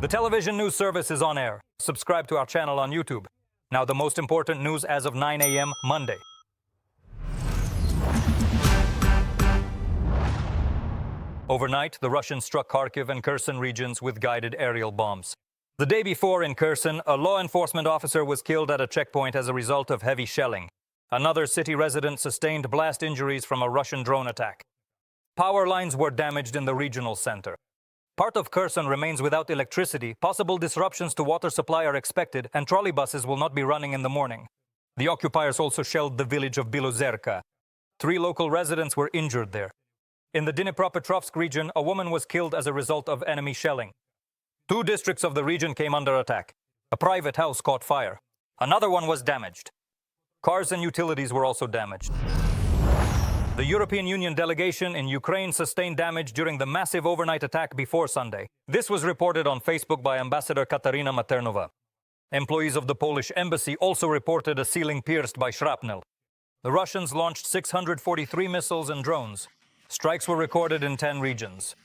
The television news service is on air. Subscribe to our channel on YouTube. Now the most important news as of 9 a.m. Monday. Overnight, the Russians struck Kharkiv and Kherson regions with guided aerial bombs. The day before in Kherson, a law enforcement officer was killed at a checkpoint as a result of heavy shelling. Another city resident sustained blast injuries from a Russian drone attack. Power lines were damaged in the regional center. Part of Kherson remains without electricity, possible disruptions to water supply are expected, and trolley buses will not be running in the morning. The occupiers also shelled the village of Bilozerka. 3 local residents were injured there. In the Dnipropetrovsk region, a woman was killed as a result of enemy shelling. 2 districts of the region came under attack. A private house caught fire. Another one was damaged. Cars and utilities were also damaged. The European Union delegation in Ukraine sustained damage during the massive overnight attack before Sunday. This was reported on Facebook by Ambassador Katarina Maternova. Employees of the Polish embassy also reported a ceiling pierced by shrapnel. The Russians launched 643 missiles and drones. Strikes were recorded in 10 regions.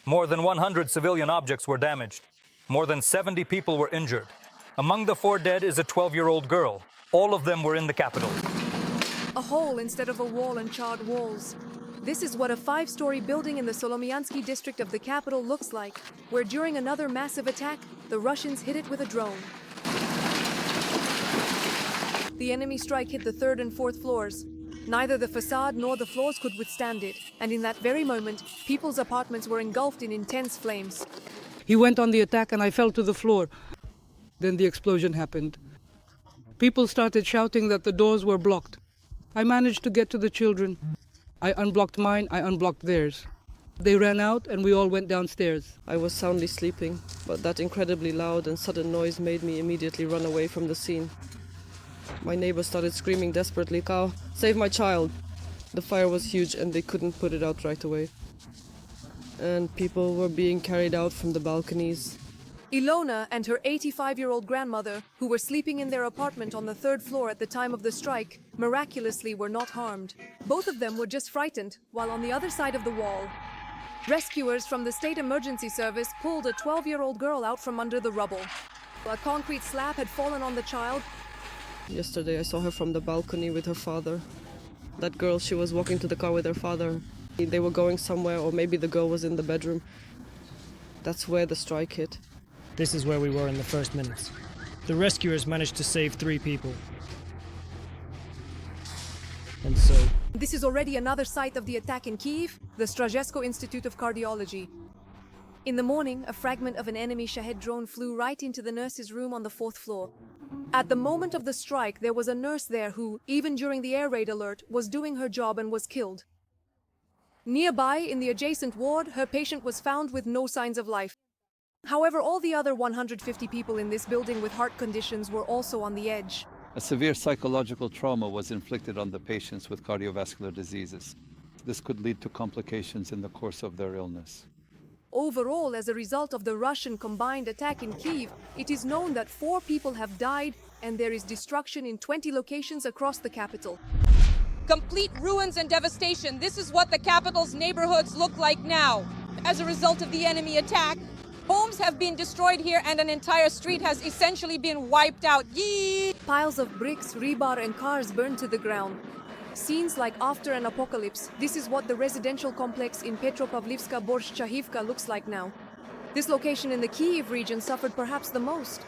More than 100 civilian objects were damaged. More than 70 people were injured. Among the 4 dead is a 12-year-old girl. All of them were in the capital. A hole instead of a wall and charred walls. This is what a 5-story building in the Solomyansky district of the capital looks like, where during another massive attack, the Russians hit it with a drone. The enemy strike hit the 3rd and 4th floors. Neither the facade nor the floors could withstand it, and in that very moment, people's apartments were engulfed in intense flames. He went on the attack and I fell to the floor. Then the explosion happened. People started shouting that the doors were blocked. I managed to get to the children. I unblocked mine, I unblocked theirs. They ran out and we all went downstairs. I was soundly sleeping, but that incredibly loud and sudden noise made me immediately run away from the scene. My neighbors started screaming desperately, "Cow, save my child!" The fire was huge and they couldn't put it out right away. And people were being carried out from the balconies. Ilona and her 85-year-old grandmother, who were sleeping in their apartment on the 3rd floor at the time of the strike, miraculously were not harmed. Both of them were just frightened, while on the other side of the wall, rescuers from the state emergency service pulled a 12-year-old girl out from under the rubble. A concrete slab had fallen on the child. Yesterday I saw her from the balcony with her father. That girl, she was walking to the car with her father. They were going somewhere, or maybe the girl was in the bedroom. That's where the strike hit. This is where we were in the first minutes. The rescuers managed to save 3 people. And so... This is already another site of the attack in Kyiv, the Strazesko Institute of Cardiology. In the morning, a fragment of an enemy Shahed drone flew right into the nurse's room on the 4th floor. At the moment of the strike, there was a nurse there who, even during the air raid alert, was doing her job and was killed. Nearby, in the adjacent ward, her patient was found with no signs of life. However, all the other 150 people in this building with heart conditions were also on the edge. A severe psychological trauma was inflicted on the patients with cardiovascular diseases. This could lead to complications in the course of their illness. Overall, as a result of the Russian combined attack in Kyiv, it is known that 4 people have died and there is destruction in 20 locations across the capital. Complete ruins and devastation. This is what the capital's neighborhoods look like now. As a result of the enemy attack, homes have been destroyed here and an entire street has essentially been wiped out. Yee! Piles of bricks, rebar and cars burned to the ground. Scenes like after an apocalypse, this is what the residential complex in Petropavlivska-Borshchahivka looks like now. This location in the Kyiv region suffered perhaps the most.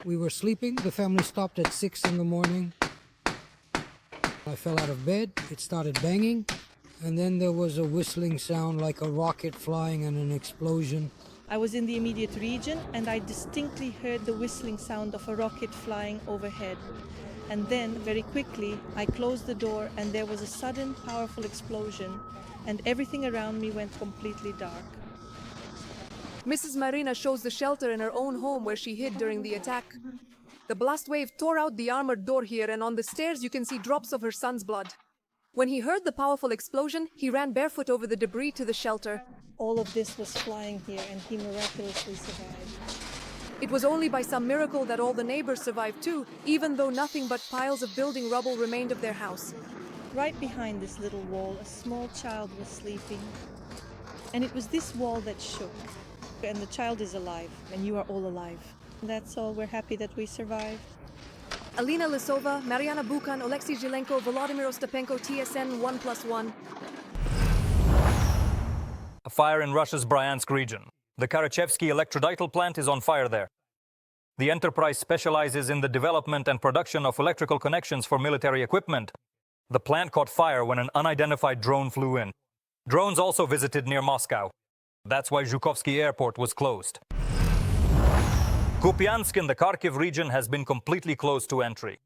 We were sleeping, the family stopped at 6 in the morning. I fell out of bed, it started banging, and then there was a whistling sound like a rocket flying and an explosion. I was in the immediate region and I distinctly heard the whistling sound of a rocket flying overhead. And then, very quickly, I closed the door and there was a sudden, powerful explosion and everything around me went completely dark. Mrs. Marina shows the shelter in her own home where she hid during the attack. The blast wave tore out the armored door here and on the stairs you can see drops of her son's blood. When he heard the powerful explosion, he ran barefoot over the debris to the shelter. All of this was flying here and he miraculously survived. It was only by some miracle that all the neighbors survived too, even though nothing but piles of building rubble remained of their house. Right behind this little wall, a small child was sleeping. And it was this wall that shook. And the child is alive, and you are all alive. That's all. We're happy that we survived. Alina Lisova, Mariana Bukan, Oleksiy Zhilenko, Volodymyr Ostapenko, TSN 1+1. A fire in Russia's Bryansk region. The Karachevsky electrodietl plant is on fire there. The enterprise specializes in the development and production of electrical connections for military equipment. The plant caught fire when an unidentified drone flew in. Drones also visited near Moscow. That's why Zhukovsky airport was closed. Kupiansk in the Kharkiv region has been completely closed to entry.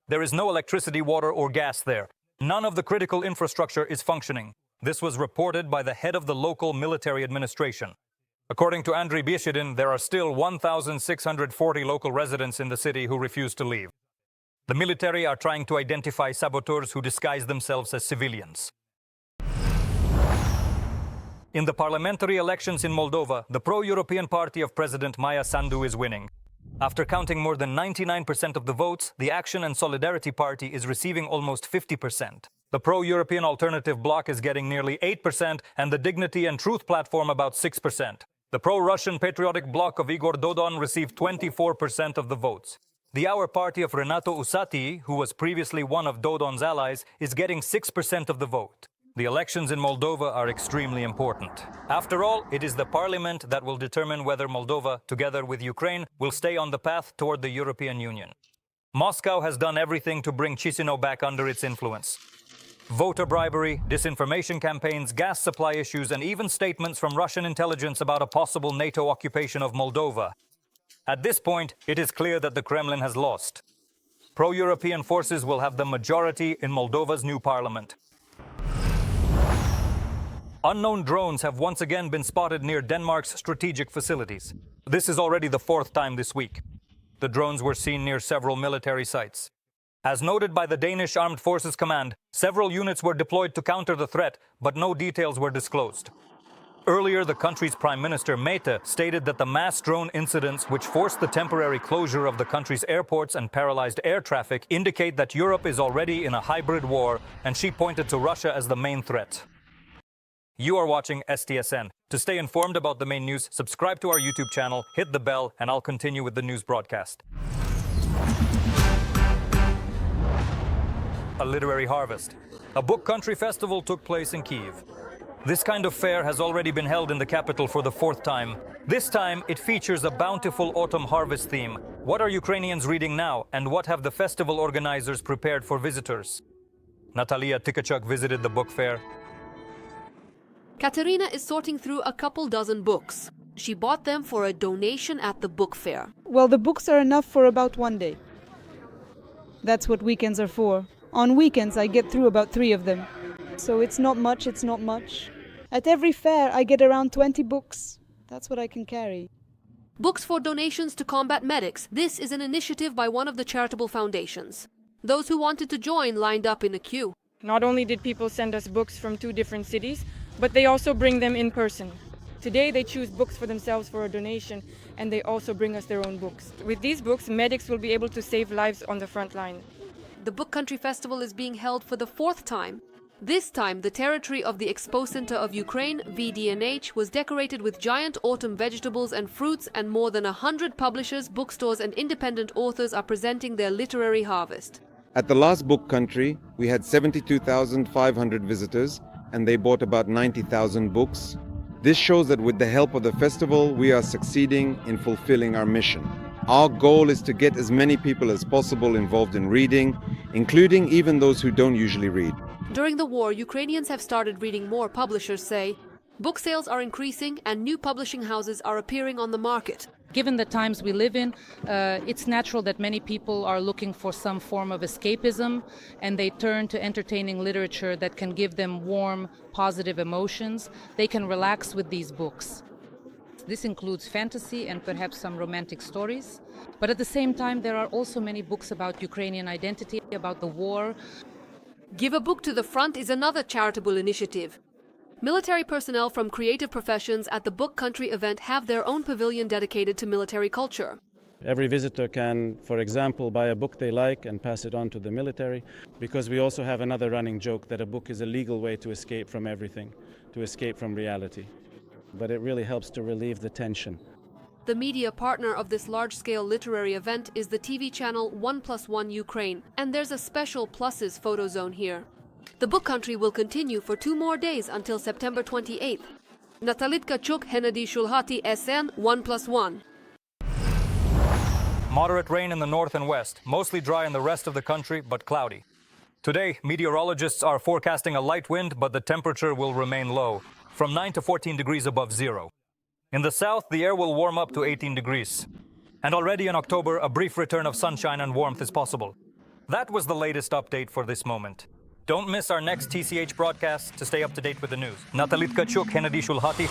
There is no electricity, water, or gas there. None of the critical infrastructure is functioning. This was reported by the head of the local military administration. According to Andriy Beshidin, there are still 1,640 local residents in the city who refuse to leave. The military are trying to identify saboteurs who disguise themselves as civilians. In the parliamentary elections in Moldova, the pro-European party of President Maia Sandu is winning. After counting more than 99% of the votes, the Action and Solidarity Party is receiving almost 50%. The pro-European Alternative Bloc is getting nearly 8% and the Dignity and Truth platform about 6%. The pro-Russian Patriotic Bloc of Igor Dodon received 24% of the votes. The Our Party of Renato Usati, who was previously one of Dodon's allies, is getting 6% of the vote. The elections in Moldova are extremely important. After all, it is the parliament that will determine whether Moldova, together with Ukraine, will stay on the path toward the European Union. Moscow has done everything to bring Chisinau back under its influence. Voter bribery, disinformation campaigns, gas supply issues, and even statements from Russian intelligence about a possible NATO occupation of Moldova. At this point, it is clear that the Kremlin has lost. Pro-European forces will have the majority in Moldova's new parliament. Unknown drones have once again been spotted near Denmark's strategic facilities. This is already the fourth time this week. The drones were seen near several military sites. As noted by the Danish Armed Forces Command, several units were deployed to counter the threat, but no details were disclosed. Earlier, the country's Prime Minister Mete stated that the mass drone incidents, which forced the temporary closure of the country's airports and paralyzed air traffic, indicate that Europe is already in a hybrid war, and she pointed to Russia as the main threat. You are watching STSN. To stay informed about the main news, subscribe to our YouTube channel, hit the bell, and I'll continue with the news broadcast. A literary harvest. A book country festival took place in Kyiv. This kind of fair has already been held in the capital for the fourth time. This time, it features a bountiful autumn harvest theme. What are Ukrainians reading now, and what have the festival organizers prepared for visitors? Natalia Tikachuk visited the book fair. Katerina is sorting through a couple dozen books. She bought them for a donation at the book fair. Well, the books are enough for about one day. That's what weekends are for. On weekends, I get through about 3 of them. So it's not much. At every fair, I get around 20 books. That's what I can carry. Books for donations to combat medics. This is an initiative by one of the charitable foundations. Those who wanted to join lined up in a queue. Not only did people send us books from 2 different cities, but they also bring them in person. Today they choose books for themselves for a donation, and they also bring us their own books. With these books, medics will be able to save lives on the front line. The Book Country Festival is being held for the 4th time. This time, the territory of the Expo Center of Ukraine, VDNH, was decorated with giant autumn vegetables and fruits, and more than 100 publishers, bookstores and independent authors are presenting their literary harvest. At the last Book Country, we had 72,500 visitors, and they bought about 90,000 books. This shows that with the help of the festival, we are succeeding in fulfilling our mission. Our goal is to get as many people as possible involved in reading, including even those who don't usually read. During the war, Ukrainians have started reading more, publishers say. Book sales are increasing and new publishing houses are appearing on the market. Given the times we live in, it's natural that many people are looking for some form of escapism, and they turn to entertaining literature that can give them warm, positive emotions. They can relax with these books. This includes fantasy and perhaps some romantic stories. But at the same time, there are also many books about Ukrainian identity, about the war. Give a Book to the Front is another charitable initiative. Military personnel from creative professions at the Book Country event have their own pavilion dedicated to military culture. Every visitor can, for example, buy a book they like and pass it on to the military, because we also have another running joke that a book is a legal way to escape from everything, to escape from reality. but it really helps to relieve the tension. The media partner of this large-scale literary event is the TV channel 1+1 Ukraine, and there's a special pluses photo zone here. The book country will continue for 2 more days until September 28th. Natalie Tkachuk, Hennady Shulhati, SN 1+1. Moderate rain in the north and west, mostly dry in the rest of the country, but cloudy. Today, meteorologists are forecasting a light wind, but the temperature will remain low, from 9 to 14 degrees above zero. In the south, the air will warm up to 18 degrees. And already in October, a brief return of sunshine and warmth is possible. That was the latest update for this moment. Don't miss our next TCH broadcast to stay up to date with the news. Natalie Tkachuk, Hennady Shulhati.